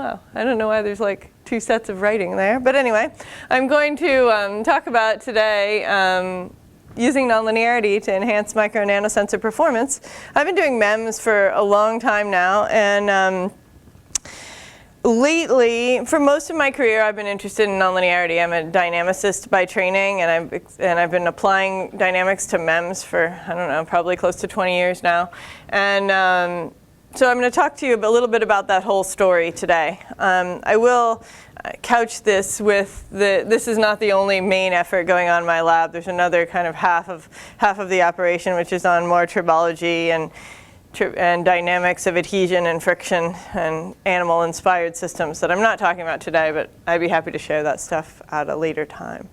wow, I don't know why there's like 2 sets of writing there. But anyway, I'm going to talk about today using nonlinearity to enhance micro and nanosensor performance. I've been doing MEMS for a long time now, and lately, for most of my career, I've been interested in nonlinearity. I'm a dynamicist by training, and I've been applying dynamics to MEMS for, I don't know, probably close to 20 years now. And so I'm going to talk to you a little bit about that whole story today. I will couch this with this is not the only main effort going on in my lab. There's another kind of half of the operation, which is on more tribology and dynamics of adhesion and friction and animal-inspired systems that I'm not talking about today, but I'd be happy to share that stuff at a later time.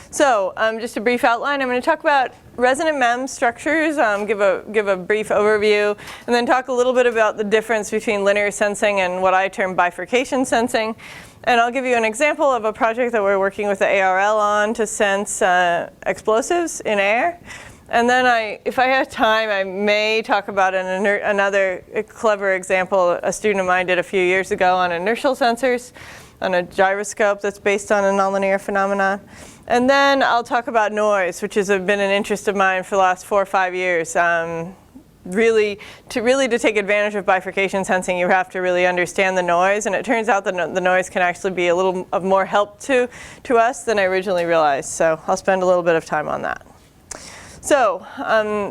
So just a brief outline. I'm going to talk about resonant MEMS structures, give a brief overview, and then talk a little bit about the difference between linear sensing and what I term bifurcation sensing. And I'll give you an example of a project that we're working with the ARL on to sense explosives in air. And then if I have time, I may talk about another clever example a student of mine did a few years ago on inertial sensors, on a gyroscope that's based on a nonlinear phenomenon. And then I'll talk about noise, which has been an interest of mine for the last 4 or 5 years. Really to take advantage of bifurcation sensing, you have to really understand the noise. And it turns out that the noise can actually be a little of more help to us than I originally realized. So I'll spend a little bit of time on that. So,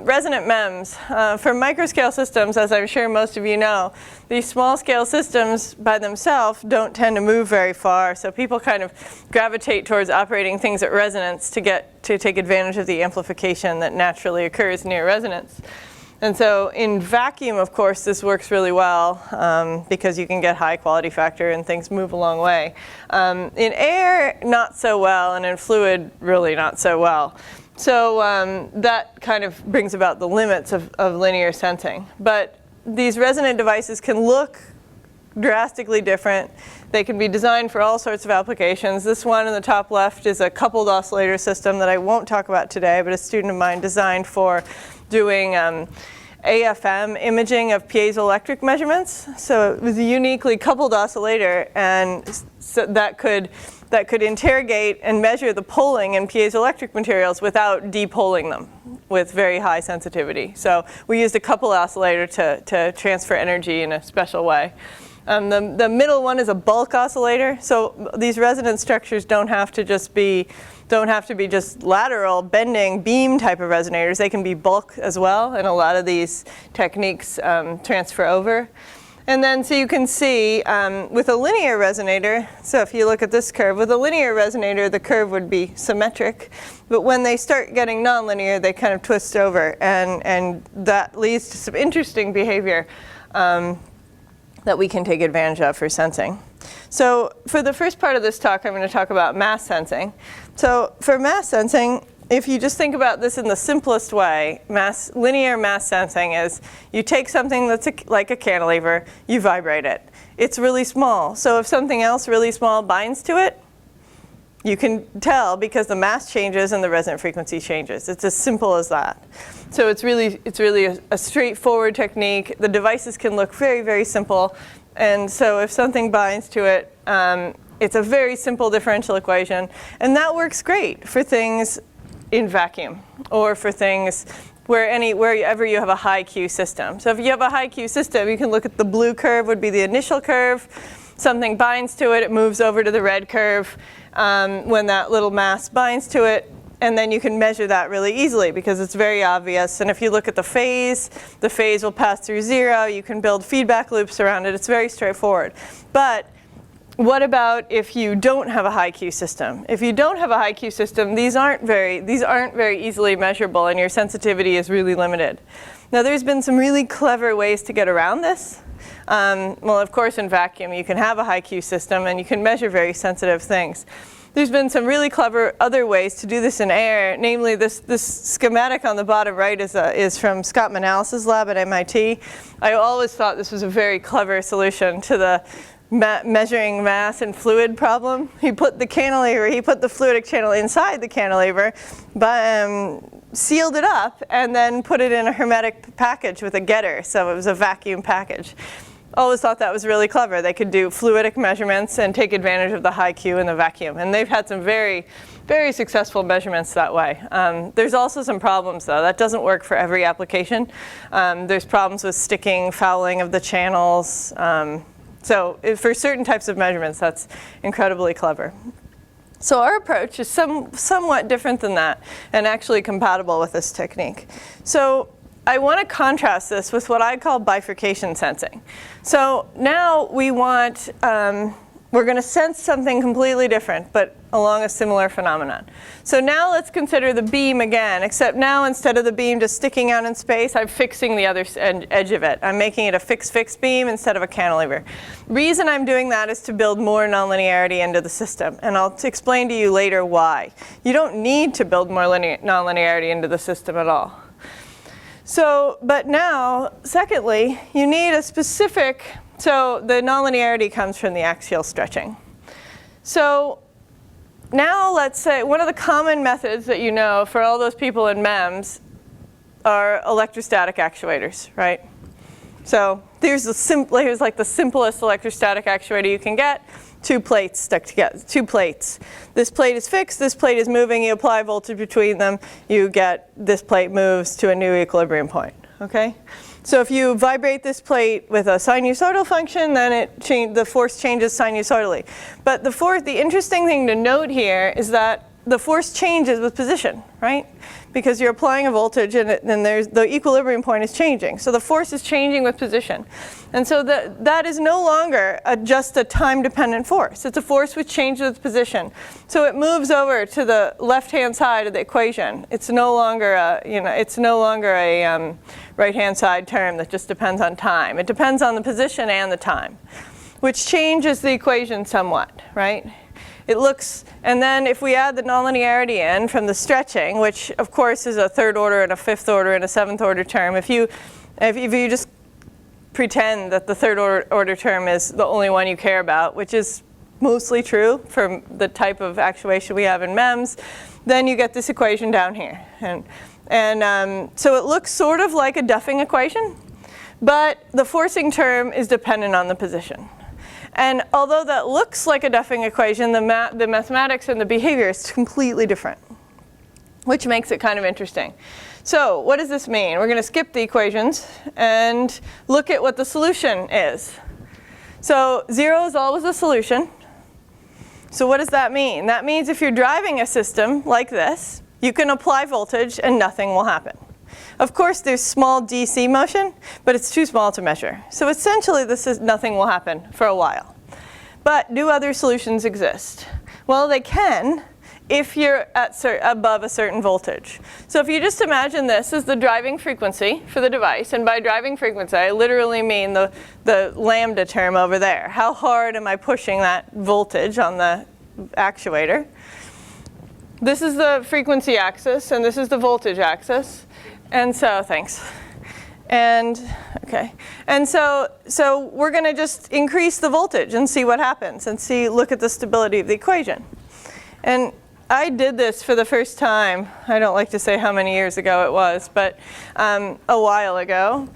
resonant MEMS. For microscale systems, as I'm sure most of you know, these small-scale systems by themselves don't tend to move very far, so people kind of gravitate towards operating things at resonance to take advantage of the amplification that naturally occurs near resonance. And so in vacuum, of course, this works really well because you can get high quality factor and things move a long way. In air, not so well, and in fluid, really not so well. So that kind of brings about the limits of linear sensing. But these resonant devices can look drastically different. They can be designed for all sorts of applications. This one in the top left is a coupled oscillator system that I won't talk about today, but a student of mine designed for doing AFM imaging of piezoelectric measurements. So it was a uniquely coupled oscillator, and so that could interrogate and measure the poling in piezoelectric materials without depoling them with very high sensitivity. So we used a coupled oscillator to transfer energy in a special way. The middle one is a bulk oscillator. So these resonant structures don't have to be just lateral bending beam type of resonators. They can be bulk as well, and a lot of these techniques transfer over. And then so you can see with a linear resonator, so if you look at this curve, with a linear resonator the curve would be symmetric, but when they start getting nonlinear they kind of twist over, and that leads to some interesting behavior that we can take advantage of for sensing. So for the first part of this talk I'm going to talk about mass sensing. So for mass sensing, if you just think about this in the simplest way, linear mass sensing is you take something that's like a cantilever, you vibrate it. It's really small. So if something else really small binds to it, you can tell because the mass changes and the resonant frequency changes. It's as simple as that. So it's really a straightforward technique. The devices can look very, very simple. And so if something binds to it, it's a very simple differential equation. And that works great for things in vacuum, or for things wherever you have a high Q system. So if you have a high Q system, you can look at the blue curve would be the initial curve. Something binds to it, it moves over to the red curve when that little mass binds to it, and then you can measure that really easily because it's very obvious. And if you look at the phase will pass through 0. You can build feedback loops around it. It's very straightforward. But what about if you don't have a high Q system? If you don't have a high Q system, these aren't very easily measurable, and your sensitivity is really limited. Now there's been some really clever ways to get around this. Well, of course in vacuum you can have a high Q system and you can measure very sensitive things. There's been some really clever other ways to do this in air, namely this schematic on the bottom right is from Scott Manalis's lab at MIT. I always thought this was a very clever solution to the measuring mass and fluid problem. He put the fluidic channel inside the cantilever, but sealed it up and then put it in a hermetic package with a getter, so it was a vacuum package. always thought that was really clever. They could do fluidic measurements and take advantage of the high Q in the vacuum. And they've had some very, very successful measurements that way. There's also some problems, though. That doesn't work for every application. There's problems with sticking, fouling of the channels. So for certain types of measurements, that's incredibly clever. So our approach is somewhat different than that and actually compatible with this technique. So I want to contrast this with what I call bifurcation sensing. So now we want, we're going to sense something completely different, but along a similar phenomenon. So now let's consider the beam again, except now instead of the beam just sticking out in space, I'm fixing the other edge of it. I'm making it a fixed beam instead of a cantilever. Reason I'm doing that is to build more nonlinearity into the system, and I'll explain to you later why. You don't need to build more nonlinearity into the system at all. So, but now, secondly, you need a specific, so the nonlinearity comes from the axial stretching. So now let's say one of the common methods that you know for all those people in MEMS are electrostatic actuators, right? So here's like the simplest electrostatic actuator you can get. Two plates stuck together, two plates. This plate is fixed, this plate is moving, you apply voltage between them, you get this plate moves to a new equilibrium point, okay? So if you vibrate this plate with a sinusoidal function, then the force changes sinusoidally. But the interesting thing to note here is that the force changes with position, right? Because you're applying a voltage and then the equilibrium point is changing. So the force is changing with position. And so that is no longer just a time-dependent force. It's a force which changes with position. So it moves over to the left-hand side of the equation. It's no longer a right-hand side term that just depends on time. It depends on the position and the time, which changes the equation somewhat, right? It looks, and then if we add the nonlinearity in from the stretching, which of course is a third order and a fifth order and a seventh order term, if you just pretend that the third order term is the only one you care about, which is mostly true for the type of actuation we have in MEMS, then you get this equation down here. And so it looks sort of like a Duffing equation, but the forcing term is dependent on the position. And although that looks like a Duffing equation, the mathematics and the behavior is completely different, which makes it kind of interesting. So what does this mean? We're going to skip the equations and look at what the solution is. So 0 is always a solution. So what does that mean? That means if you're driving a system like this, you can apply voltage and nothing will happen. Of course, there's small DC motion, but it's too small to measure. So essentially, nothing will happen for a while. But do other solutions exist? Well, they can if you're above a certain voltage. So if you just imagine this as the driving frequency for the device, and by driving frequency, I literally mean the lambda term over there. How hard am I pushing that voltage on the actuator? This is the frequency axis, and this is the voltage axis. And so, thanks. And, okay. And so we're going to just increase the voltage and see what happens and look at the stability of the equation. And I did this for the first time. I don't like to say how many years ago it was, but a while ago.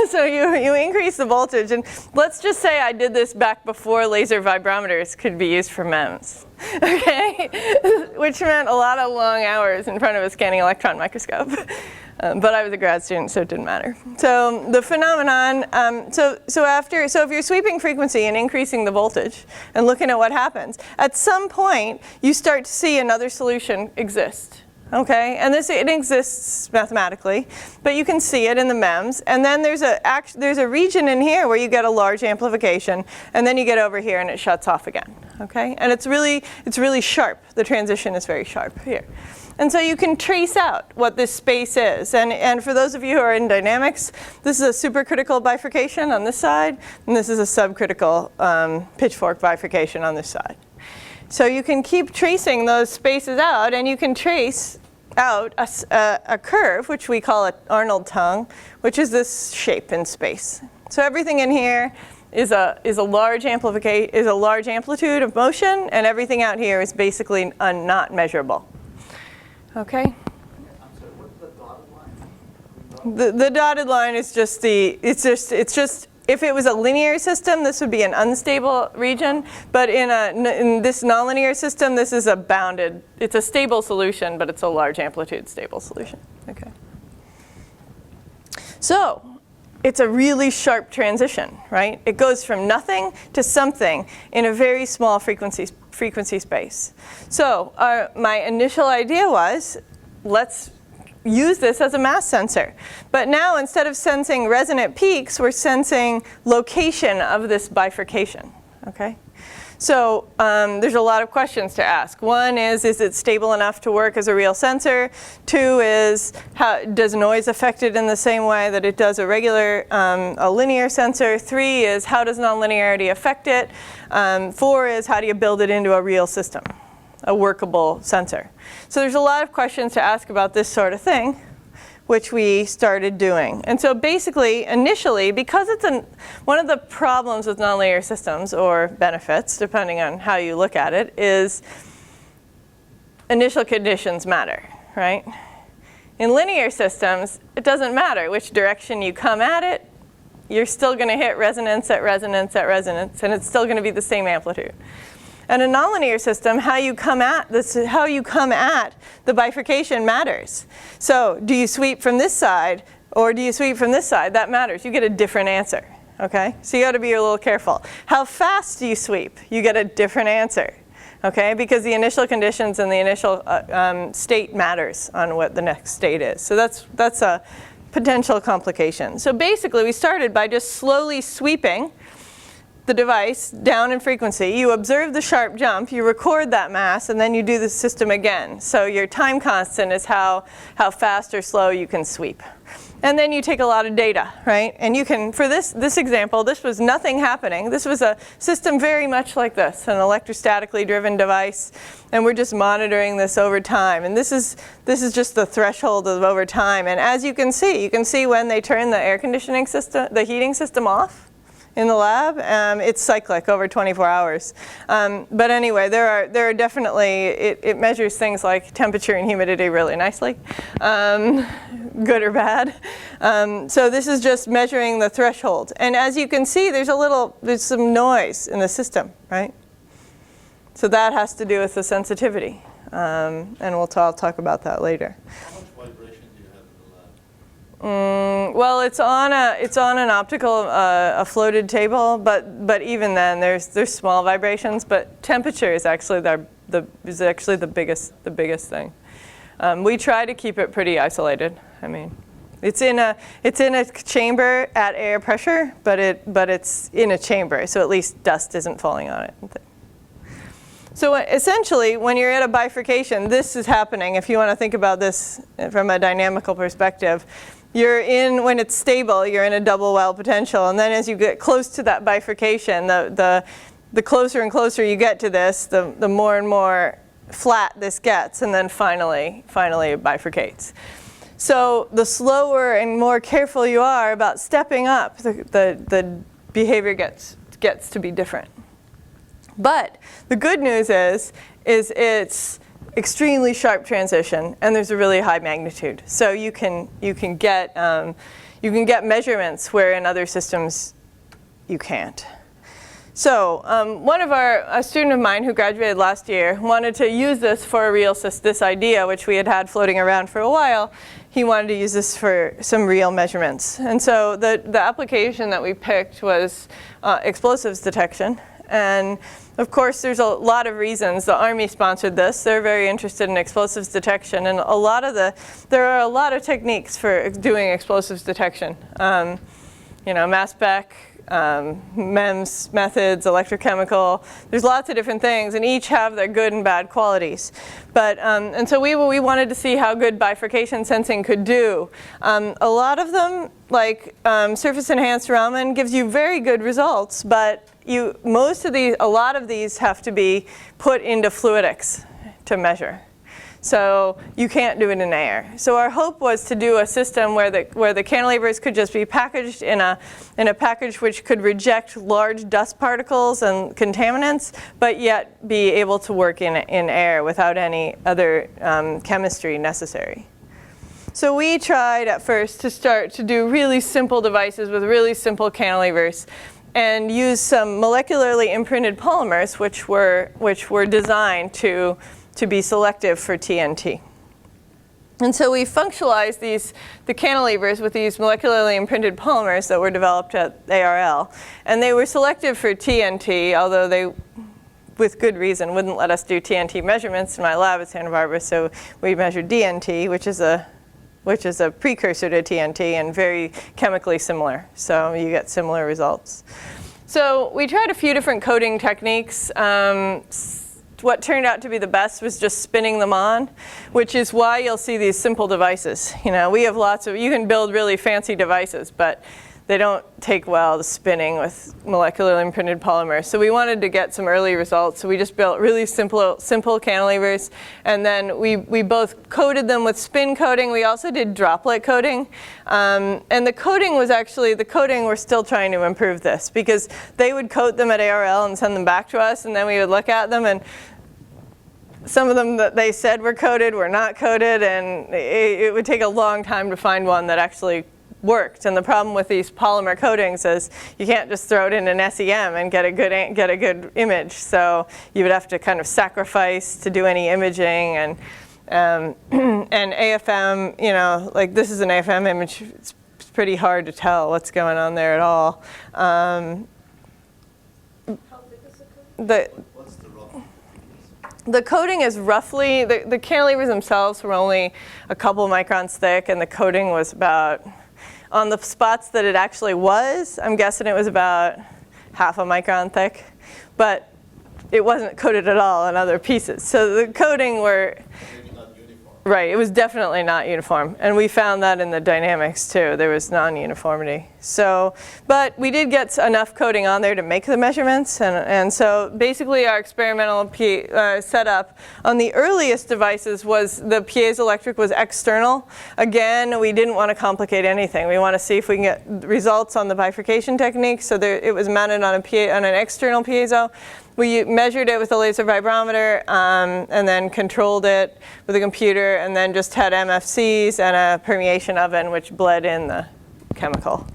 So you increase the voltage, and let's just say I did this back before laser vibrometers could be used for MEMS. Okay, which meant a lot of long hours in front of a scanning electron microscope. But I was a grad student, so it didn't matter. So the phenomenon, so if you're sweeping frequency and increasing the voltage and looking at what happens, at some point you start to see another solution exist. Okay, and it exists mathematically, but you can see it in the MEMS. And then there's a region in here where you get a large amplification, and then you get over here and it shuts off again. Okay, and it's really sharp. The transition is very sharp here. And so you can trace out what this space is. And for those of you who are in dynamics, this is a supercritical bifurcation on this side, and this is a subcritical pitchfork bifurcation on this side. So you can keep tracing those spaces out, and you can trace out a curve, which we call an Arnold tongue, which is this shape in space. So everything in here is a large amplitude of motion, and everything out here is basically not measurable. Okay. I'm sorry, what's the dotted line? The dotted line is just if it was a linear system, this would be an unstable region. But in this nonlinear system, this is a bounded, it's a stable solution, but it's a large amplitude stable solution. Okay. So it's a really sharp transition, right? It goes from nothing to something in a very small frequency space. So my initial idea was, let's use this as a mass sensor. But now instead of sensing resonant peaks, we're sensing location of this bifurcation, okay? So there's a lot of questions to ask. One is it stable enough to work as a real sensor? Two is, does noise affect it in the same way that it does a regular, a linear sensor? Three is, how does nonlinearity affect it? Four is, how do you build it into a real system, a workable sensor? So there's a lot of questions to ask about this sort of thing, which we started doing. And so basically, initially, because it's one of the problems with nonlinear systems, or benefits, depending on how you look at it, is initial conditions matter, right? In linear systems, it doesn't matter which direction you come at it. You're still going to hit resonance at resonance at resonance, and it's still going to be the same amplitude. And a nonlinear system, how you come at the bifurcation matters. So do you sweep from this side, or do you sweep from this side? That matters. You get a different answer, okay? So you got to be a little careful. How fast do you sweep? You get a different answer, okay? Because the initial conditions and the initial state matters on what the next state is. So that's a potential complication. So basically, we started by just slowly sweeping the device down in frequency. You observe the sharp jump, you record that mass, and then you do the system again. So your time constant is how fast or slow you can sweep. And then you take a lot of data, right? And you can, for this example, this was nothing happening. This was a system very much like this, an electrostatically driven device. And we're just monitoring this over time. And this is just the threshold of over time. And as you can see when they turn the air conditioning system, the heating system off in the lab. It's cyclic over 24 hours. But anyway, there are definitely, it measures things like temperature and humidity really nicely, good or bad. So this is just measuring the threshold. And as you can see, there's some noise in the system, right? So that has to do with the sensitivity. And I'll talk about that later. How much vibration do you have in the lab? Well, it's on an optical, a floated table, but even then, there's small vibrations. But temperature is actually the biggest thing. We try to keep it pretty isolated. I mean, it's in a chamber at air pressure, but it's in a chamber, so at least dust isn't falling on it. So essentially, when you're at a bifurcation, this is happening. If you want to think about this from a dynamical perspective, when it's stable, you're in a double well potential. And then as you get close to that bifurcation, the closer and closer you get to this, the more and more flat this gets. And then finally it bifurcates. So the slower and more careful you are about stepping up, the behavior gets to be different. But the good news is it's extremely sharp transition, and there's a really high magnitude. So you can get measurements where in other systems you can't. So a student of mine who graduated last year wanted to use this for a real this idea, which we had floating around for a while. He wanted to use this for some real measurements. And so the application that we picked was explosives detection. And of course, there's a lot of reasons. The Army sponsored this. They're very interested in explosives detection. And there are a lot of techniques for doing explosives detection. Mass spec, MEMS methods, electrochemical. There's lots of different things, and each have their good and bad qualities. But and so we wanted to see how good bifurcation sensing could do. A lot of them, like surface enhanced Raman, gives you very good results, but a lot of these have to be put into fluidics to measure. So you can't do it in air. So our hope was to do a system where the cantilevers could just be packaged in a package which could reject large dust particles and contaminants, but yet be able to work in air without any other chemistry necessary. So we tried at first to start to do really simple devices with really simple cantilevers and use some molecularly imprinted polymers which were designed to be selective for TNT. And so we functionalized the cantilevers with these molecularly imprinted polymers that were developed at ARL. And they were selective for TNT, although they, with good reason, wouldn't let us do TNT measurements in my lab at Santa Barbara. So we measured DNT, which is a precursor to TNT and very chemically similar. So you get similar results. So we tried a few different coating techniques. What turned out to be the best was just spinning them on, which is why you'll see these simple devices. You know, we have lots of, you can build really fancy devices, but they don't take well to spinning with molecularly imprinted polymers. So we wanted to get some early results. So we just built really simple cantilevers. And then we both coated them with spin coating. We also did droplet coating. And the coating was actually, we're still trying to improve this because they would coat them at ARL and send them back to us. And then we would look at them and some of them that they said were coated were not coated. And it would take a long time to find one that actually worked. And the problem with these polymer coatings is you can't just throw it in an SEM and get a good image. So you would have to kind of sacrifice to do any imaging. And AFM, you know, like this is an AFM image. It's pretty hard to tell what's going on there at all. How big is the coating? What's the rough? The coating is roughly, the cantilevers themselves were only a couple microns thick, and the coating was about, on the spots that it actually was, I'm guessing it was about half a micron thick, but it wasn't coated at all on other pieces. So the coating were, Maybe not uniform. right, it was definitely not uniform. And we found that in the dynamics too. There was non-uniformity. So, but we did get enough coating on there to make the measurements. And so basically our experimental setup on the earliest devices was the piezoelectric was external. Again, we didn't want to complicate anything. We want to see if we can get results on the bifurcation technique. So it was mounted on an external piezo. We measured it with a laser vibrometer and then controlled it with a computer and then just had MFCs and a permeation oven which bled in the chemical,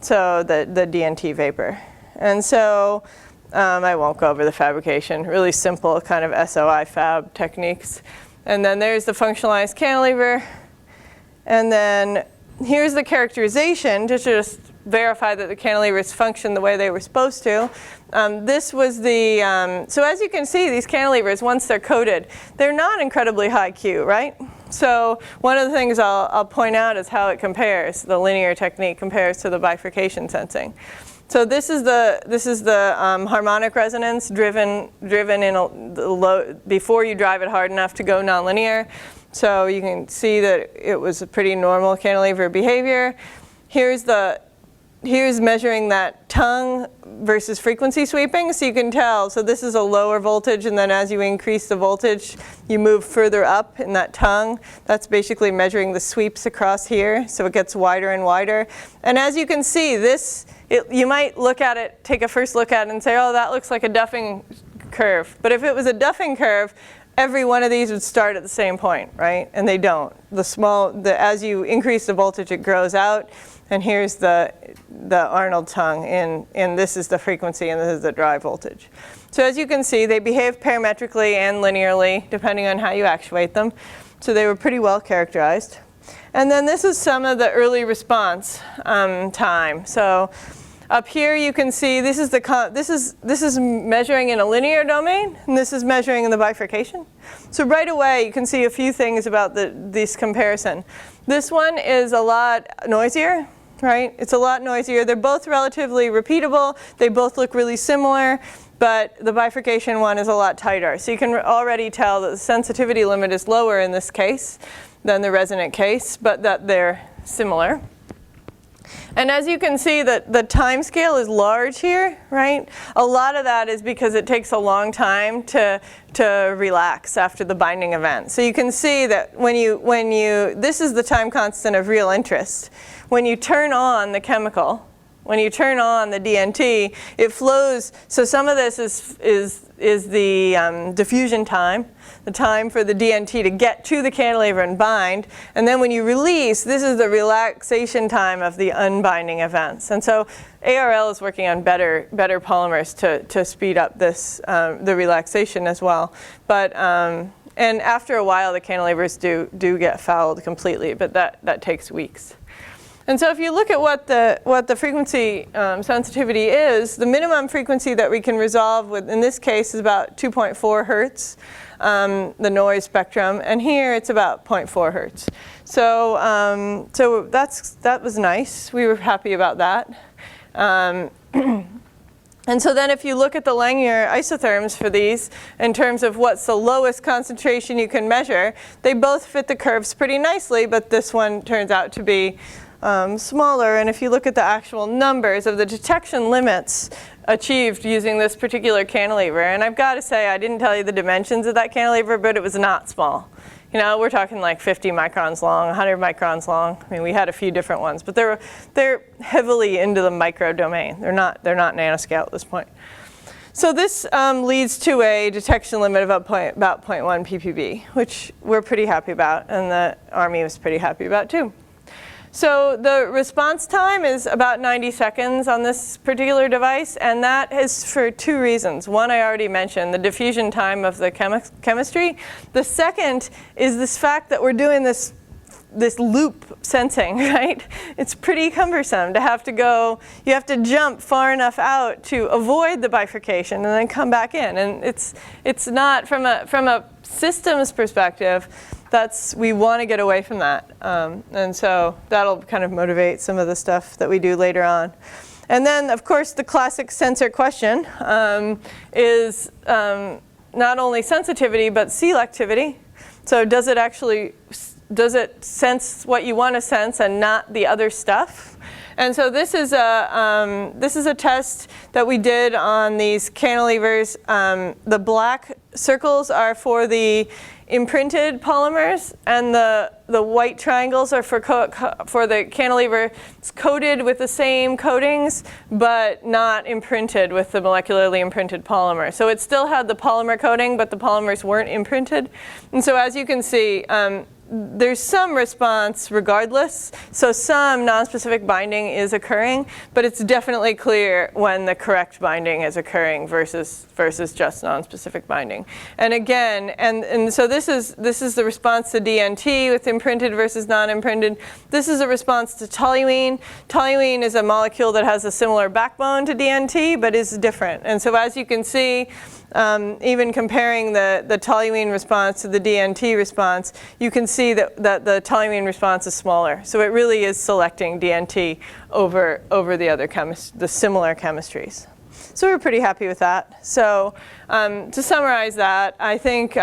so the DNT vapor. And so I won't go over the fabrication, really simple kind of SOI fab techniques. And then there's the functionalized cantilever. And then here's the characterization to just verify that the cantilevers function the way they were supposed to. This was the, so as you can see, these cantilevers, once they're coated, they're not incredibly high Q, right? So one of the things I'll point out is how it compares, the linear technique compares to the bifurcation sensing. So this is the harmonic resonance driven in a low, before you drive it hard enough to go nonlinear. So you can see that it was a pretty normal cantilever behavior. Here's measuring that tongue versus frequency sweeping, so you can tell. So this is a lower voltage, and then as you increase the voltage, you move further up in that tongue. That's basically measuring the sweeps across here, so it gets wider and wider. And as you can see, you might look at it, take a first look at it and say, oh, that looks like a Duffing curve. But if it was a Duffing curve, every one of these would start at the same point, right? And they don't. As you increase the voltage, it grows out. And here's the Arnold tongue, and this is the frequency, and this is the drive voltage. So as you can see, they behave parametrically and linearly, depending on how you actuate them. So they were pretty well characterized. And then this is some of the early response time. So up here you can see this is measuring in a linear domain, and this is measuring in the bifurcation. So right away you can see a few things about this comparison. This one is a lot noisier, right? It's a lot noisier. They're both relatively repeatable. They both look really similar, but the bifurcation one is a lot tighter. So you can already tell that the sensitivity limit is lower in this case than the resonant case, but that they're similar. And as you can see, the time scale is large here, right? A lot of that is because it takes a long time to relax after the binding event. So you can see that this is the time constant of real interest. When you turn on the chemical, When you turn on the DNT, it flows. So some of this is the diffusion time, the time for the DNT to get to the cantilever and bind. And then when you release, this is the relaxation time of the unbinding events. And so ARL is working on better polymers to speed up this the relaxation as well. But and after a while, the cantilevers do get fouled completely, but that takes weeks. And so if you look at what the frequency sensitivity is, the minimum frequency that we can resolve with, in this case, is about 2.4 hertz, the noise spectrum, and here it's about 0.4 hertz. So so that was nice. We were happy about that. And so then if you look at the Langmuir isotherms for these, in terms of what's the lowest concentration you can measure, they both fit the curves pretty nicely, but this one turns out to be smaller. And if you look at the actual numbers of the detection limits achieved using this particular cantilever, and I've got to say, I didn't tell you the dimensions of that cantilever, but it was not small. You know, we're talking like 50 microns long, 100 microns long. I mean, we had a few different ones, but they're heavily into the micro domain. They're not nanoscale at this point. So this leads to a detection limit of about 0.1 ppb, which we're pretty happy about, and the Army was pretty happy about too. So the response time is about 90 seconds on this particular device, and that is for two reasons. One, I already mentioned, the diffusion time of the chemistry. The second is this fact that we're doing this loop sensing, right? It's pretty cumbersome to have to go, you have to jump far enough out to avoid the bifurcation and then come back in. And it's not, from a systems perspective, we want to get away from that. And so that'll kind of motivate some of the stuff that we do later on. And then, of course, the classic sensor question is not only sensitivity, but selectivity. So does it sense what you want to sense and not the other stuff? And so this is a test that we did on these cantilevers. The black circles are for the imprinted polymers, and the white triangles are for the cantilever. It's coated with the same coatings, but not imprinted with the molecularly imprinted polymer. So it still had the polymer coating, but the polymers weren't imprinted. And so as you can see, there's some response regardless. So some nonspecific binding is occurring, but it's definitely clear when the correct binding is occurring versus just nonspecific binding. And again, and so this is the response to DNT with imprinted versus non-imprinted. This is a response to toluene. Toluene is a molecule that has a similar backbone to DNT, but is different. And so as you can see, even comparing the toluene response to the DNT response, you can see that the toluene response is smaller. So it really is selecting DNT over the similar chemistries. So we're pretty happy with that. So to summarize that, I think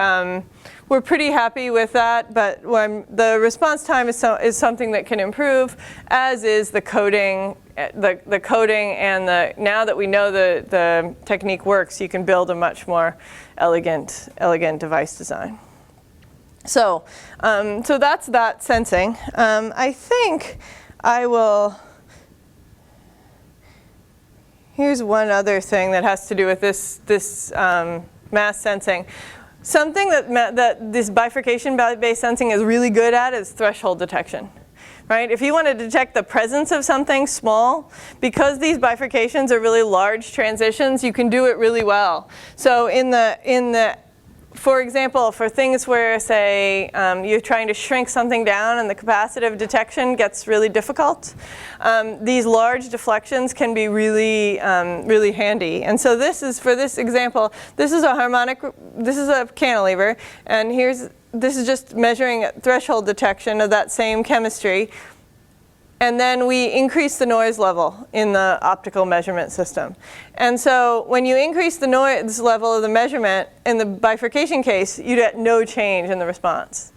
we're pretty happy with that, but the response time is something that can improve, as is the coding. The coding and now that we know the technique works, you can build a much more elegant device design. So that's that sensing. I think I will. Here's one other thing that has to do with this mass sensing. Something that this bifurcation-based sensing is really good at is threshold detection. Right? If you want to detect the presence of something small, because these bifurcations are really large transitions, you can do it really well. So for example, for things where, say, you're trying to shrink something down and the capacitive detection gets really difficult, these large deflections can be really, really handy. And so for this example, this is a cantilever, and this is just measuring threshold detection of that same chemistry. And then we increase the noise level in the optical measurement system. And so when you increase the noise level of the measurement in the bifurcation case, you get no change in the response.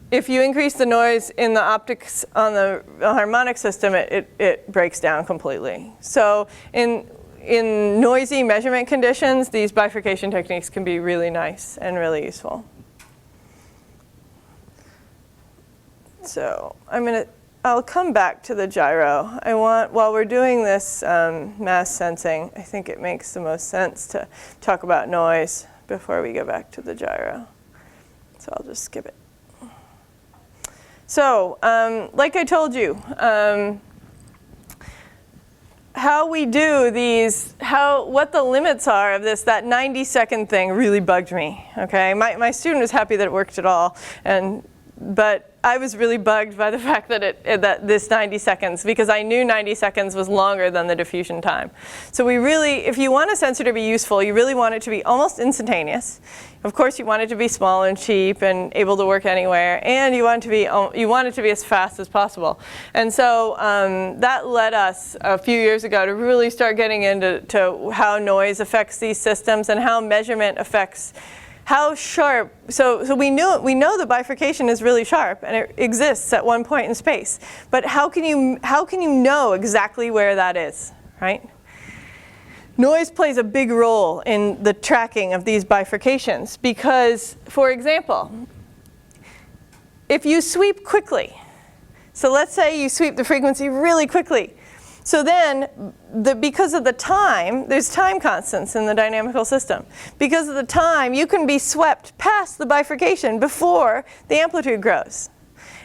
If you increase the noise in the optics on the harmonic system, it breaks down completely. So in noisy measurement conditions, these bifurcation techniques can be really nice and really useful. So I'm going to I'll come back to the gyro. While we're doing this mass sensing, I think it makes the most sense to talk about noise before we go back to the gyro. So I'll just skip it. So, like I told you, how we do these, what the limits are of this, that 90-second thing really bugged me, okay? My student was happy that it worked at all, but I was really bugged by the fact that that this 90 seconds, because I knew 90 seconds was longer than the diffusion time. So we really, if you want a sensor to be useful, you really want it to be almost instantaneous. Of course, you want it to be small and cheap and able to work anywhere, and you want it to be as fast as possible. And so that led us a few years ago to really start getting into how noise affects these systems and how measurement affects how sharp. So we know the bifurcation is really sharp and it exists at one point in space. But how can you know exactly where that is, right? Noise plays a big role in the tracking of these bifurcations because, for example, if you sweep quickly, so let's say you sweep the frequency really quickly, so then, because of the time, there's time constants in the dynamical system. Because of the time, you can be swept past the bifurcation before the amplitude grows.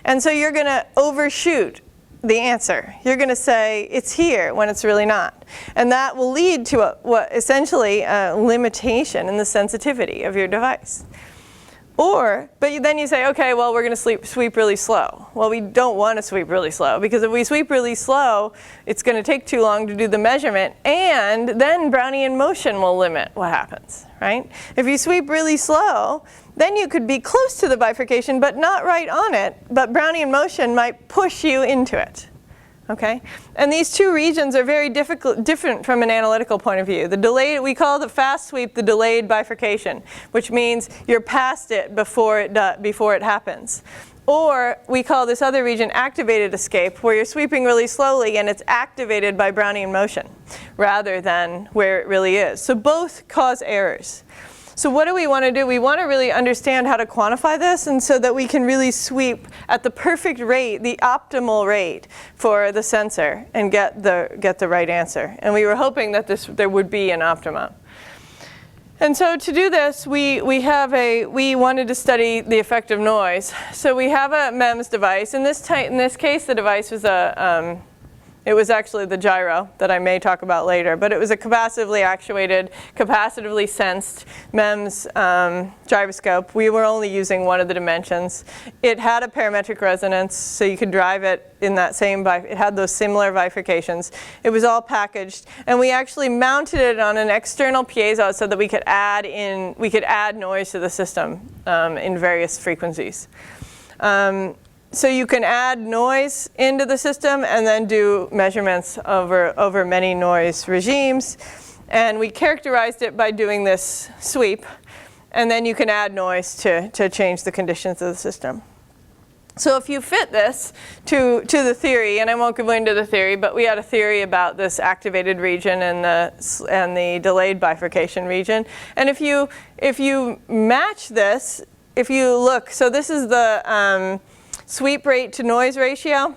And so you're going to overshoot the answer. You're going to say it's here when it's really not. And that will lead to essentially a limitation in the sensitivity of your device. But then you say, okay, well, we're going to sweep really slow. Well, we don't want to sweep really slow, because if we sweep really slow, it's going to take too long to do the measurement, and then Brownian motion will limit what happens, right? If you sweep really slow, then you could be close to the bifurcation, but not right on it, but Brownian motion might push you into it. Okay? And these two regions are very different from an analytical point of view. The delayed, we call the fast sweep the delayed bifurcation, which means you're past it before it happens. Or we call this other region activated escape, where you're sweeping really slowly and it's activated by Brownian motion rather than where it really is. So both cause errors. So what do we want to do? We want to really understand how to quantify this, and so that we can really sweep at the perfect rate, the optimal rate for the sensor, and get the right answer. And we were hoping that there would be an optimum. And so to do this, we wanted to study the effect of noise. So we have a MEMS device. In this case, the device was it was actually the gyro that I may talk about later, but it was a capacitively actuated, capacitively sensed MEMS gyroscope. We were only using one of the dimensions. It had a parametric resonance, so you could drive it in that same, it had those similar bifurcations. It was all packaged, and we actually mounted it on an external piezo so that we could add noise to the system in various frequencies. So you can add noise into the system and then do measurements over many noise regimes. And we characterized it by doing this sweep. And then you can add noise to change the conditions of the system. So if you fit this to the theory, and I won't go into the theory, but we had a theory about this activated region and the delayed bifurcation region. And if you match this, if you look, so this is the sweep rate to noise ratio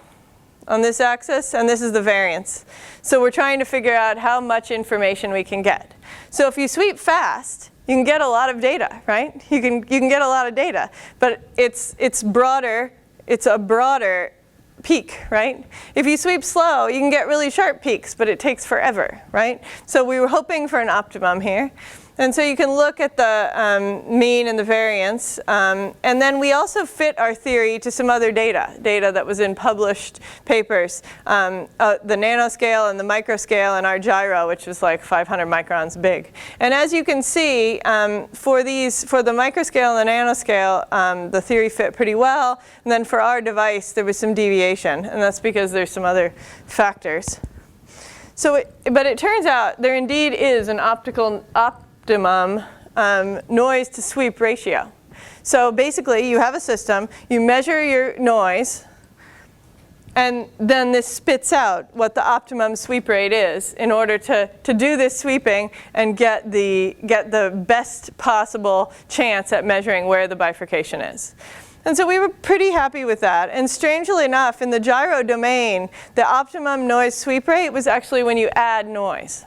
on this axis, and this is the variance. So we're trying to figure out how much information we can get. So if you sweep fast, you can get a lot of data, right? You can get a lot of data, but it's broader. It's a broader peak, right? If you sweep slow, you can get really sharp peaks, but it takes forever, right? So we were hoping for an optimum here. And so you can look at the mean and the variance. And then we also fit our theory to some other data that was in published papers. The nanoscale and the microscale and our gyro, which was like 500 microns big. And as you can see, for the microscale and the nanoscale, the theory fit pretty well. And then for our device, there was some deviation. And that's because there's some other factors. So, but it turns out there indeed is an optimum noise to sweep ratio. So basically, you have a system, you measure your noise, and then this spits out what the optimum sweep rate is in order to do this sweeping and get the best possible chance at measuring where the bifurcation is. And so we were pretty happy with that. And strangely enough, in the gyro domain, the optimum noise sweep rate was actually when you add noise.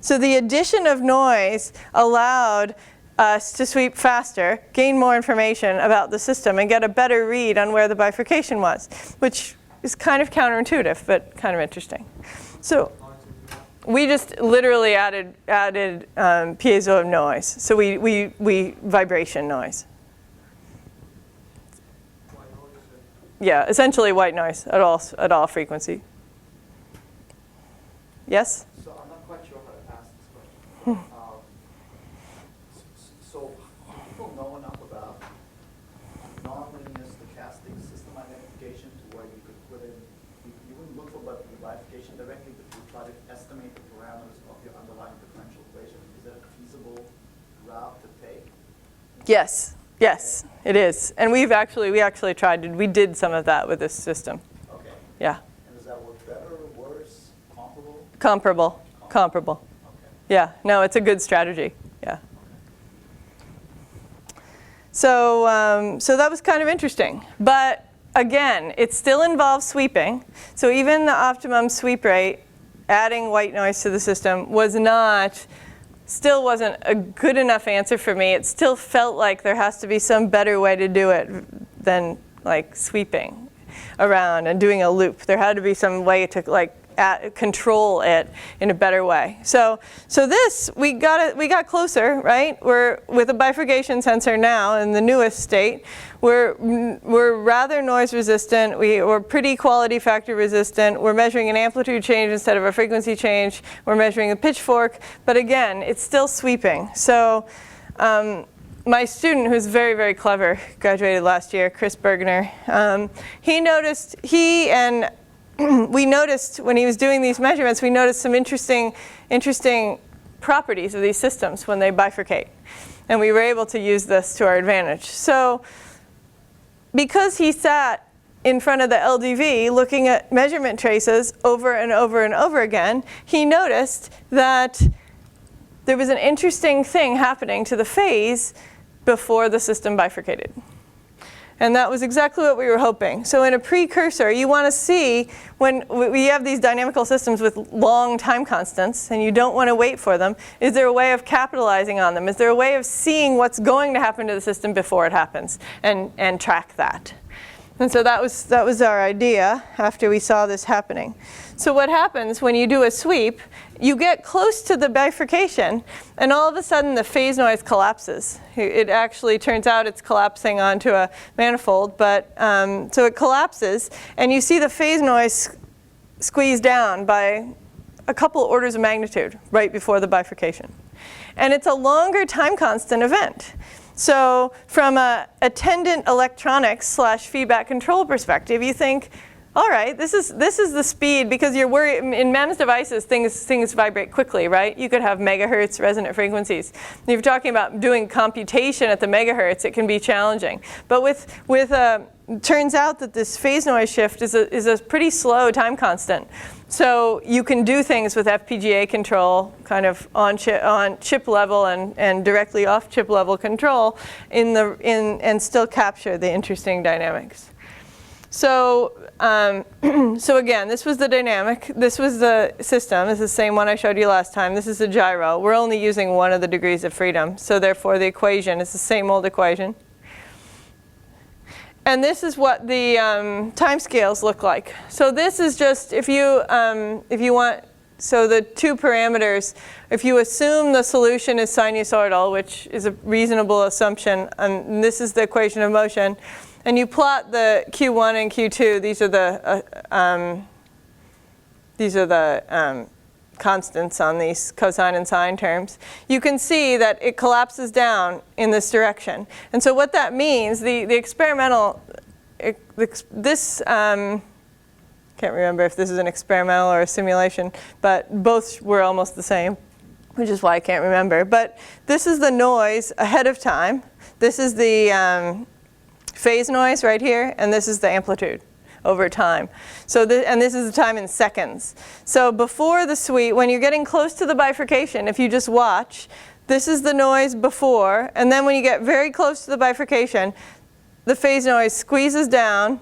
So the addition of noise allowed us to sweep faster, gain more information about the system, and get a better read on where the bifurcation was, which is kind of counterintuitive, but kind of interesting. So we just literally added piezo of noise. So we vibration noise. Yeah, essentially white noise at all frequency. Yes? So I'm not quite sure how to ask this question. So do people know enough about nonlinear stochastic system identification to where you could put in, you wouldn't look for the bifurcation directly, but you try to estimate the parameters of your underlying differential equation. Is that a feasible route to take? Yes. Yes, it is. And we actually tried, we did some of that with this system. Okay. Yeah. And does that work better, worse, comparable? Comparable. Okay. Yeah, no, it's a good strategy. Yeah. So, so that was kind of interesting. But again, it still involves sweeping. So even the optimum sweep rate, adding white noise to the system, still wasn't a good enough answer for me. It still felt like there has to be some better way to do it than like sweeping around and doing a loop. There had to be some way to like control it in a better way. So this, we got closer, right? We're with a bifurcation sensor now in the newest state. We're rather noise resistant. We're pretty quality factor resistant. We're measuring an amplitude change instead of a frequency change. We're measuring a pitchfork. But again, it's still sweeping. So my student, who's very, very clever, graduated last year, Chris Bergner, we noticed when he was doing these measurements, we noticed some interesting properties of these systems when they bifurcate. And we were able to use this to our advantage. So because he sat in front of the LDV looking at measurement traces over and over and over again, he noticed that there was an interesting thing happening to the phase before the system bifurcated. And that was exactly what we were hoping. So in a precursor, you want to see when we have these dynamical systems with long time constants, and you don't want to wait for them, is there a way of capitalizing on them? Is there a way of seeing what's going to happen to the system before it happens and track that? And so that was our idea after we saw this happening. So what happens when you do a sweep, you get close to the bifurcation, and all of a sudden the phase noise collapses. It actually turns out it's collapsing onto a manifold, but so it collapses, and you see the phase noise squeeze down by a couple orders of magnitude right before the bifurcation. And it's a longer time constant event. So from a attendant electronics / feedback control perspective, you think, all right, this is the speed, because you're worried in MEMS devices, things vibrate quickly, right? You could have megahertz resonant frequencies. If you're talking about doing computation at the megahertz, it can be challenging. But turns out that this phase noise shift is a pretty slow time constant. So you can do things with FPGA control, kind of on chip level and directly off chip level control and still capture the interesting dynamics. So so again, this was the dynamic. This was the system. This is the same one I showed you last time. This is the gyro. We're only using one of the degrees of freedom. So therefore, the equation is the same old equation. And this is what the timescales look like. So this is just if you want. So the two parameters, if you assume the solution is sinusoidal, which is a reasonable assumption, and this is the equation of motion, and you plot the Q1 and Q2, these are the constants on these cosine and sine terms, you can see that it collapses down in this direction. And so what that means, the experimental, can't remember if this is an experimental or a simulation, but both were almost the same, which is why I can't remember. But this is the noise ahead of time. This is the phase noise right here, and this is the amplitude over time. So and this is the time in seconds. So before the sweep, when you're getting close to the bifurcation, if you just watch, this is the noise before, and then when you get very close to the bifurcation, the phase noise squeezes down,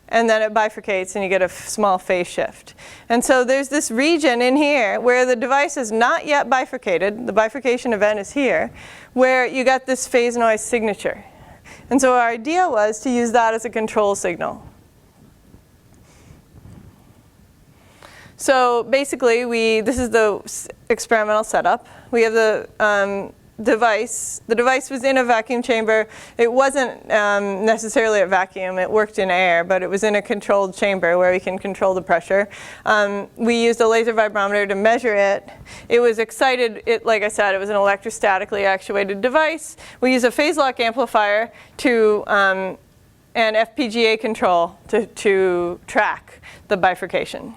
and then it bifurcates and you get a small phase shift. And so there's this region in here where the device is not yet bifurcated, the bifurcation event is here, where you got this phase noise signature. And so our idea was to use that as a control signal. So basically, this is the experimental setup. We have the device. The device was in a vacuum chamber. It wasn't necessarily at vacuum. It worked in air, but it was in a controlled chamber where we can control the pressure. We used a laser vibrometer to measure it. It was excited. Like I said, it was an electrostatically actuated device. We used a phase lock amplifier and FPGA control to track the bifurcation.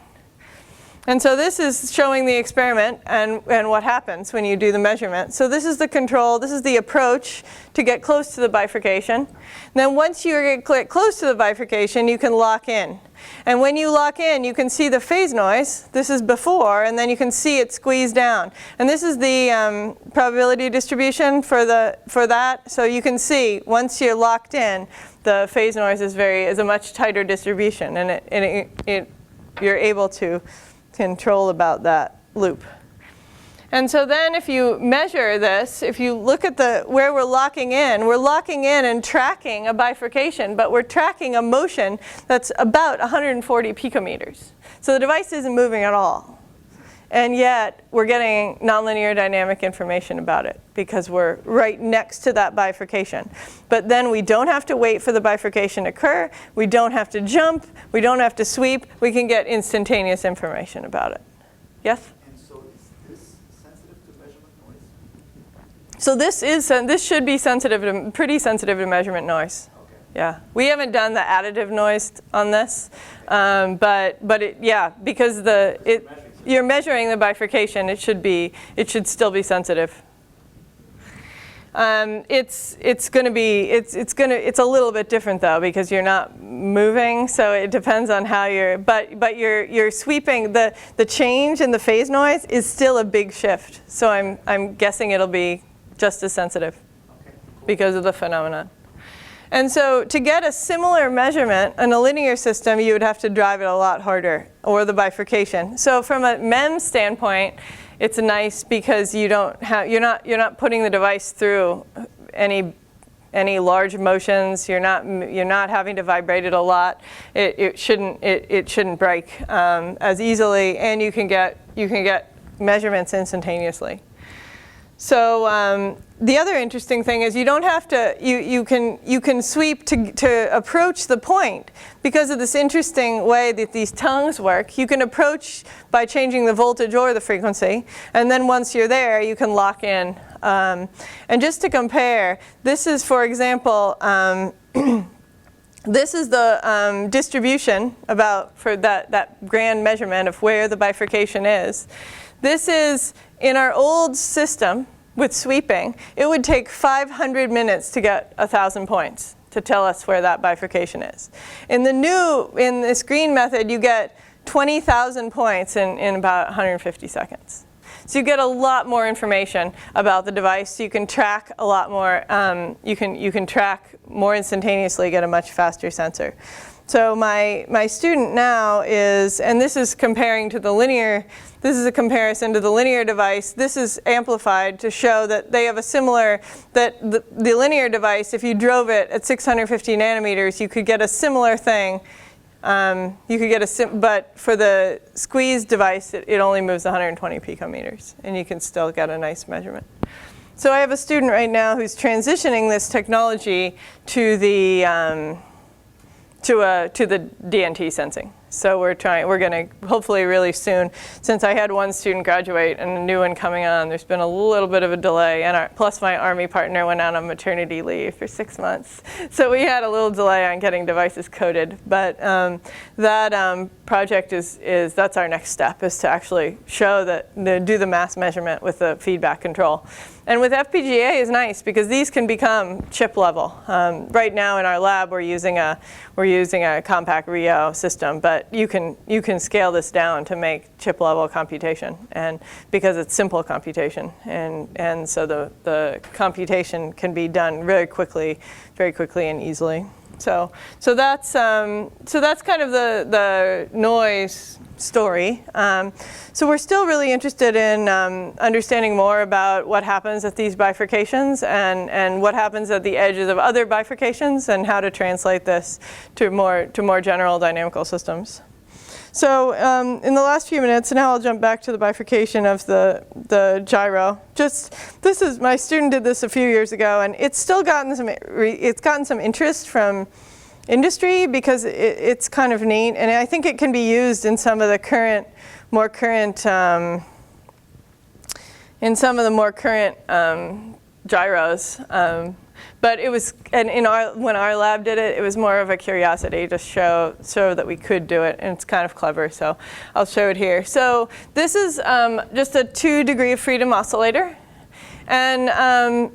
And so this is showing the experiment and what happens when you do the measurement. So this is the control, this is the approach to get close to the bifurcation. Then once you get close to the bifurcation, you can lock in. And when you lock in, you can see the phase noise. This is before, and then you can see it squeeze down. And this is the probability distribution for that. So you can see once you're locked in, the phase noise is a much tighter distribution, and you're able to control about that loop. And so then if you measure this, if you look at where we're locking in and tracking a bifurcation, but we're tracking a motion that's about 140 picometers. So the device isn't moving at all. And yet we're getting nonlinear dynamic information about it because we're right next to that bifurcation. But then we don't have to wait for the bifurcation to occur. We don't have to jump. We don't have to sweep. We can get instantaneous information about it. Yes? And so is this sensitive to measurement noise? So this should be pretty sensitive to measurement noise. Okay. Yeah, we haven't done the additive noise on this, but because you're measuring the bifurcation, it should still be sensitive. It's a little bit different though because you're not moving, so it depends on how but you're sweeping. The change in the phase noise is still a big shift, so I'm guessing it'll be just as sensitive because of the phenomenon. And so to get a similar measurement in a linear system, you would have to drive it a lot harder, or the bifurcation. So from a MEMS standpoint, it's nice because you're not putting the device through any large motions. You're not having to vibrate it a lot. It shouldn't break as easily, and you can get measurements instantaneously. So the other interesting thing is you don't have to, you can sweep to approach the point because of this interesting way that these tongues work. You can approach by changing the voltage or the frequency, and then once you're there, you can lock in. And just to compare, this is, for example, this is the distribution for that grand measurement of where the bifurcation is. This is, in our old system with sweeping, it would take 500 minutes to get 1,000 points to tell us where that bifurcation is. In this green method, you get 20,000 points in about 150 seconds. So you get a lot more information about the device. You can track a lot more. You can track more instantaneously, get a much faster sensor. So my student now is, and this is comparing to the linear, this is a comparison to the linear device. This is amplified to show that they have a similar, that the linear device, if you drove it at 650 nanometers, you could get a similar thing. But for the squeeze device, it only moves 120 picometers, and you can still get a nice measurement. So I have a student right now who's transitioning this technology to the DNT sensing. So we're going to hopefully really soon, since I had one student graduate and a new one coming on, there's been a little bit of a delay, and plus my Army partner went out on maternity leave for 6 months. So we had a little delay on getting devices coded, but that project that's our next step, is to actually show that, do the mass measurement with the feedback control. And with FPGA is nice because these can become chip level. Right now in our lab we're using a compact Rio system, but you can scale this down to make chip level computation, and because it's simple computation, and so the computation can be done very quickly and easily. So that's kind of the noise story. So we're still really interested in understanding more about what happens at these bifurcations and what happens at the edges of other bifurcations and how to translate this to more general dynamical systems. So in the last few minutes, now I'll jump back to the bifurcation of the gyro. My student did this a few years ago, and it's still gotten some interest from industry because it's kind of neat, and I think it can be used in some of the more current gyros. But it was, and when our lab did it, it was more of a curiosity to show that we could do it, and it's kind of clever, so I'll show it here. So this is just a 2 degree of freedom oscillator, and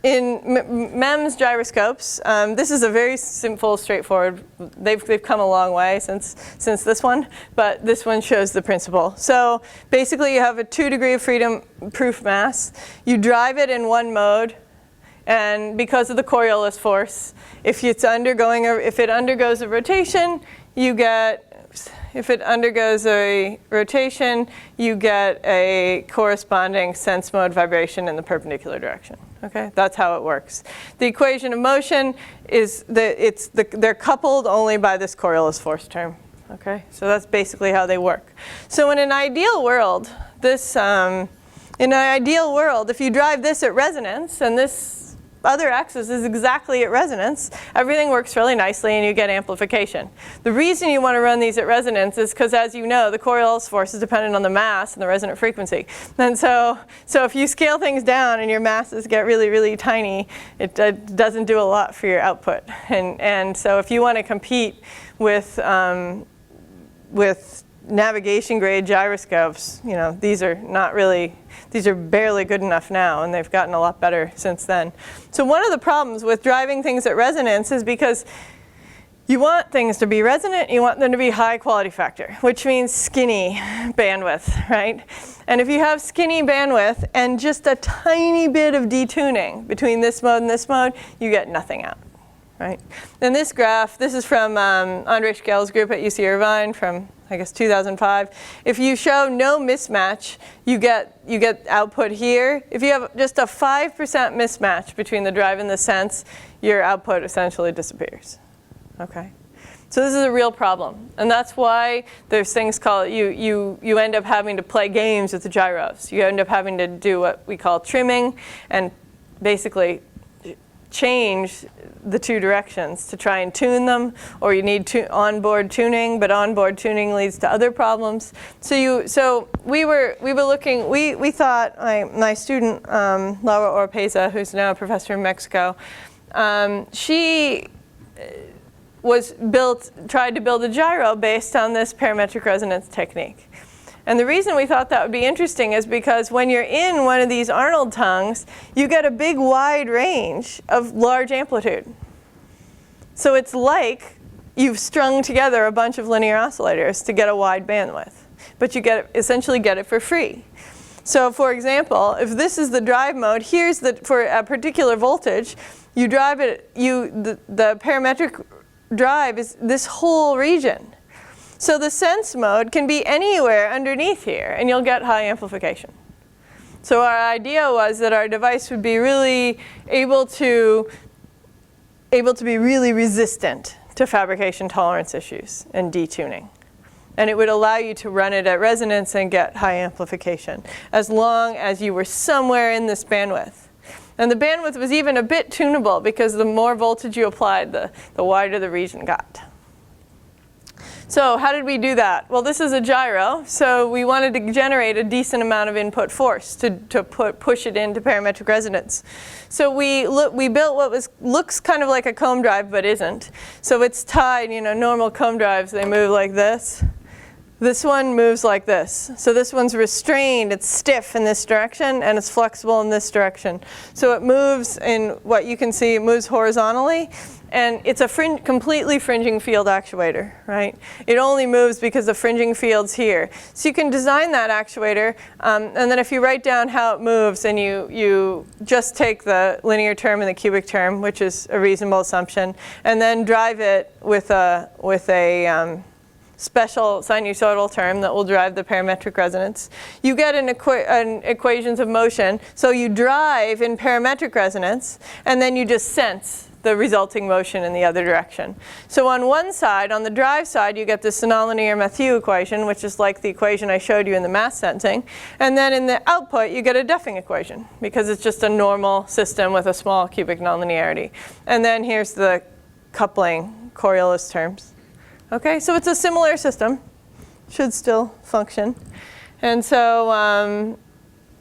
in MEMS gyroscopes, this is a very simple, straightforward. They've come a long way since this one, but this one shows the principle. So basically, you have a 2 degree of freedom proof mass. You drive it in one mode, and because of the Coriolis force, if it undergoes a rotation, you get. If it undergoes a rotation, you get a corresponding sense mode vibration in the perpendicular direction. Okay, that's how it works. The equation of motion is they're coupled only by this Coriolis force term. Okay, so that's basically how they work. So in an ideal world, if you drive this at resonance and this other axis is exactly at resonance, everything works really nicely and you get amplification. The reason you want to run these at resonance is because, as you know, the Coriolis force is dependent on the mass and the resonant frequency. And so if you scale things down and your masses get really, really tiny, it doesn't do a lot for your output. And so if you want to compete with navigation grade gyroscopes, these are barely good enough now, and they've gotten a lot better since then. So one of the problems with driving things at resonance is because you want things to be resonant, you want them to be high quality factor, which means skinny bandwidth, right? And if you have skinny bandwidth and just a tiny bit of detuning between this mode and this mode, you get nothing out. Right? And this graph, this is from Andre Schell's group at UC Irvine from, I guess, 2005. If you show no mismatch, you get output here. If you have just a 5% mismatch between the drive and the sense, your output essentially disappears. Okay? So this is a real problem. And that's why there's things called, you end up having to play games with the gyros. You end up having to do what we call trimming and basically change the 2 directions to try and tune them, or you need onboard tuning, but onboard tuning leads to other problems. So we thought, my student Laura Oropeza, who's now a professor in Mexico, she tried to build a gyro based on this parametric resonance technique. And the reason we thought that would be interesting is because when you're in one of these Arnold tongues, you get a big wide range of large amplitude. So it's like you've strung together a bunch of linear oscillators to get a wide bandwidth, but you essentially get it for free. So for example, if this is the drive mode, for a particular voltage, you drive it, the parametric drive is this whole region. So the sense mode can be anywhere underneath here, and you'll get high amplification. So our idea was that our device would be really able to be really resistant to fabrication tolerance issues and detuning. And it would allow you to run it at resonance and get high amplification, as long as you were somewhere in this bandwidth. And the bandwidth was even a bit tunable, because the more voltage you applied, the wider the region got. So how did we do that? Well, this is a gyro, so we wanted to generate a decent amount of input force to push it into parametric resonance. So we built what looks kind of like a comb drive, but isn't. So it's tied, normal comb drives, they move like this. This one moves like this. So this one's restrained, it's stiff in this direction, and it's flexible in this direction. So it moves in what you can see, it moves horizontally, and it's a completely fringing field actuator, right? It only moves because the fringing field's here. So you can design that actuator, and then if you write down how it moves, and you just take the linear term and the cubic term, which is a reasonable assumption, and then drive it with a special sinusoidal term that will drive the parametric resonance. You get an equations of motion. So you drive in parametric resonance, and then you just sense the resulting motion in the other direction. So on one side, on the drive side, you get this nonlinear Mathieu equation, which is like the equation I showed you in the mass sensing. And then in the output, you get a Duffing equation, because it's just a normal system with a small cubic nonlinearity. And then here's the coupling Coriolis terms. Okay, so it's a similar system, should still function. And so,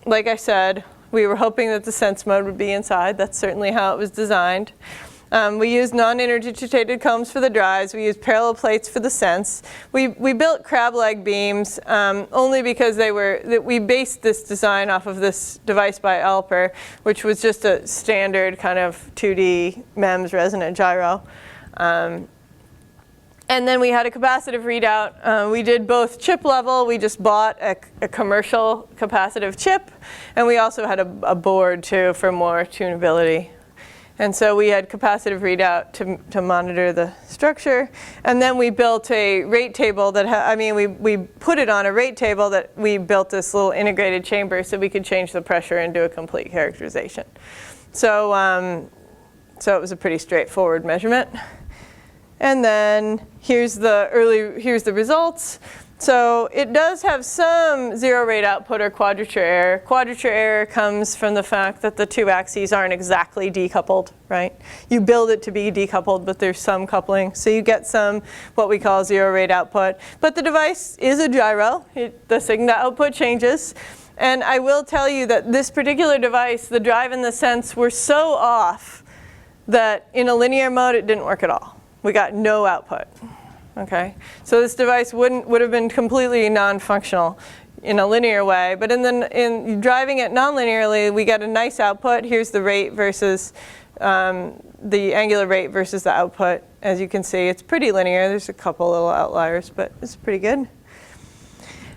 like I said, we were hoping that the sense mode would be inside. That's certainly how it was designed. We used non-interdigitated combs for the drives. We used parallel plates for the sense. We built crab leg beams only because we based this design off of this device by Alper, which was just a standard kind of 2D MEMS resonant gyro. And then we had a capacitive readout. We did both chip level. We just bought a commercial capacitive chip. And we also had a board, too, for more tunability. And so we had capacitive readout to monitor the structure. And then we built a rate table that, we put it on a rate table that we built this little integrated chamber so we could change the pressure and do a complete characterization. So it was a pretty straightforward measurement. And then here's the results. So it does have some zero rate output or quadrature error. Quadrature error comes from the fact that the two axes aren't exactly decoupled, right? You build it to be decoupled, but there's some coupling. So you get some what we call zero rate output. But the device is a gyro. The signal output changes. And I will tell you that this particular device, the drive and the sense, were so off that in a linear mode, it didn't work at all. We got no output. Okay, so this device would have been completely non-functional in a linear way, but in driving it non-linearly, we get a nice output. Here's the rate versus the angular rate versus the output. As you can see, it's pretty linear. There's a couple little outliers, but it's pretty good.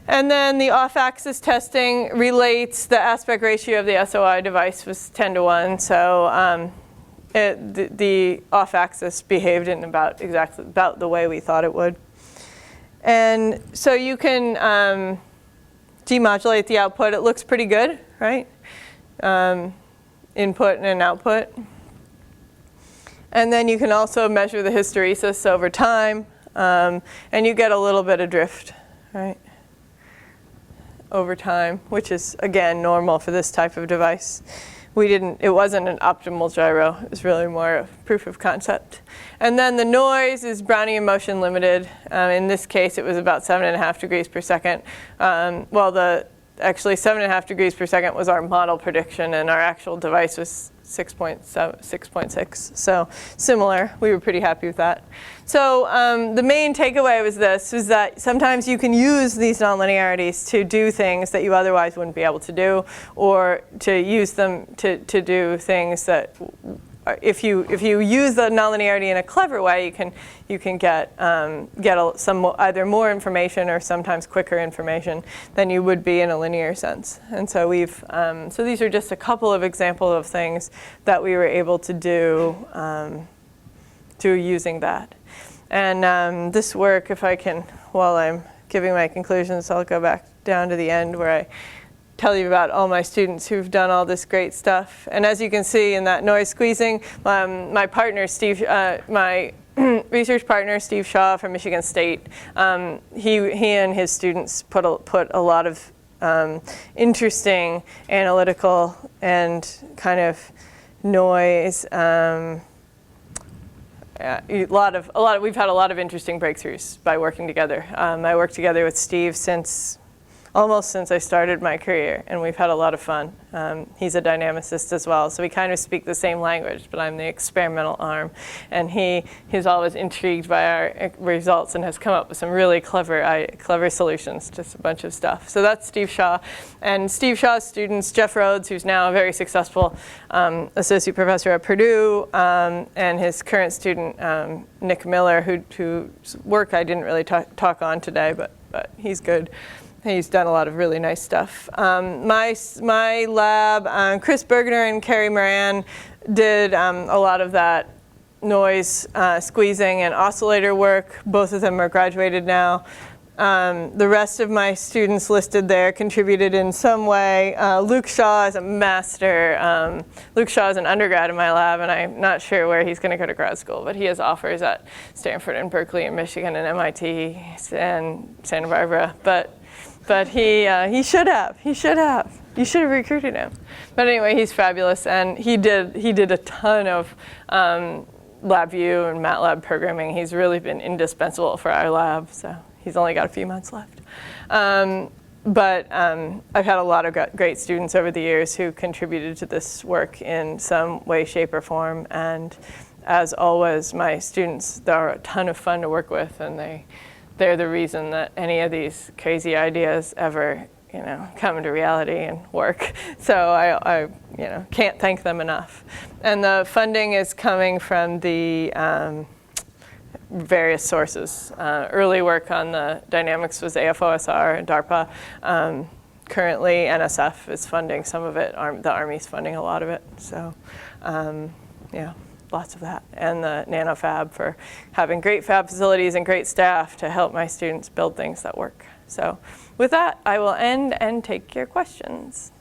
And then the off-axis testing relates the aspect ratio of the SOI device was 10:1, so the off-axis behaved in about the way we thought it would. And so you can demodulate the output. It looks pretty good, right? Input and output. And then you can also measure the hysteresis over time, and you get a little bit of drift, right? Over time, which is, again, normal for this type of device. It wasn't an optimal gyro. It was really more a proof of concept. And then the noise is Brownian motion limited. In this case, it was about 7.5 degrees per second. Actually 7.5 degrees per second was our model prediction, and our actual device was 6.6. So similar. We were pretty happy with that. So the main takeaway was that sometimes you can use these nonlinearities to do things that you otherwise wouldn't be able to do, or to use them to do things that if you use the nonlinearity in a clever way, you can get some either more information or sometimes quicker information than you would be in a linear sense. And so so these are just a couple of examples of things that we were able to do through using that. And this work, if I can, while I'm giving my conclusions, I'll go back down to the end where I tell you about all my students who've done all this great stuff. And as you can see in that noise squeezing, my partner, my research partner, Steve Shaw from Michigan State, he and his students put a lot of interesting analytical and kind of noise. We've had a lot of interesting breakthroughs by working together. I worked together with Steve since almost since I started my career, and we've had a lot of fun. He's a dynamicist as well, so we kind of speak the same language, but I'm the experimental arm. And he's always intrigued by our results and has come up with some really clever solutions to a bunch of stuff. So that's Steve Shaw. And Steve Shaw's students, Jeff Rhodes, who's now a very successful associate professor at Purdue, and his current student, Nick Miller, whose work I didn't really talk on today, but he's good. He's done a lot of really nice stuff. My lab, Chris Bergener and Carrie Moran did a lot of that noise squeezing and oscillator work. Both of them are graduated now. The rest of my students listed there contributed in some way. Luke Shaw is a master. Luke Shaw is an undergrad in my lab, and I'm not sure where he's going to go to grad school, but he has offers at Stanford and Berkeley and Michigan and MIT and Santa Barbara. But he should have. You should have recruited him. But anyway, he's fabulous, and he did a ton of LabVIEW and MATLAB programming. He's really been indispensable for our lab, so he's only got a few months left. But I've had a lot of great students over the years who contributed to this work in some way, shape, or form. And as always, my students, they're a ton of fun to work with, and they're the reason that any of these crazy ideas ever, come into reality and work. So I can't thank them enough. And the funding is coming from the various sources. Early work on the dynamics was AFOSR and DARPA. Currently, NSF is funding some of it. The Army's funding a lot of it. So, lots of that. And the NanoFab for having great fab facilities and great staff to help my students build things that work. So with that, I will end and take your questions.